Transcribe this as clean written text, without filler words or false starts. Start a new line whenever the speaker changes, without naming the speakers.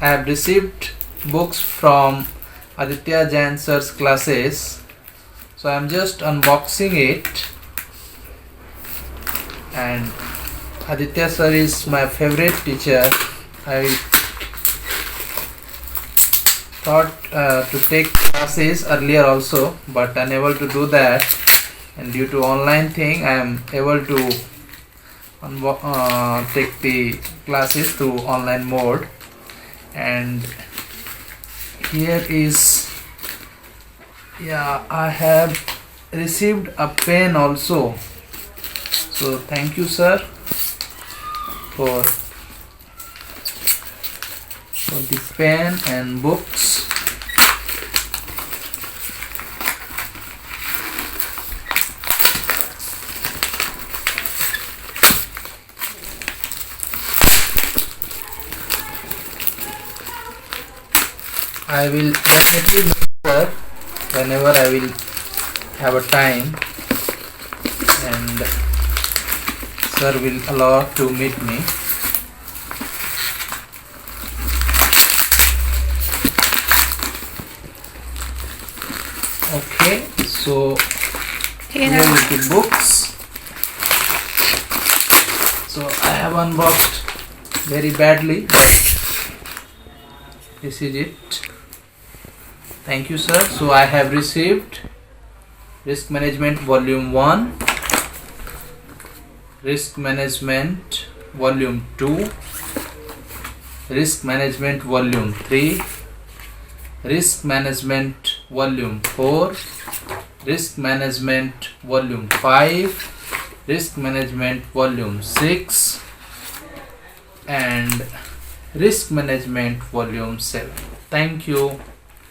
I have received books from Aaditya Jain sir's classes, so I am just unboxing it. And Aditya sir is my favorite teacher. I thought to take classes earlier also, but unable to do that, and due to online thing I am able to take the classes through online mode. And here is, I have received a pen also, so thank you sir for the pen and books. I will definitely meet sir whenever I will have a time, and sir will allow to meet me. Okay, so here is the books. So I have unboxed very badly, but this is it. Thank you sir. So I have received Risk Management Volume 1, Risk Management Volume 2, Risk Management Volume 3, Risk Management Volume 4, Risk Management Volume 5, Risk Management Volume 6, and Risk Management Volume 7. Thank you.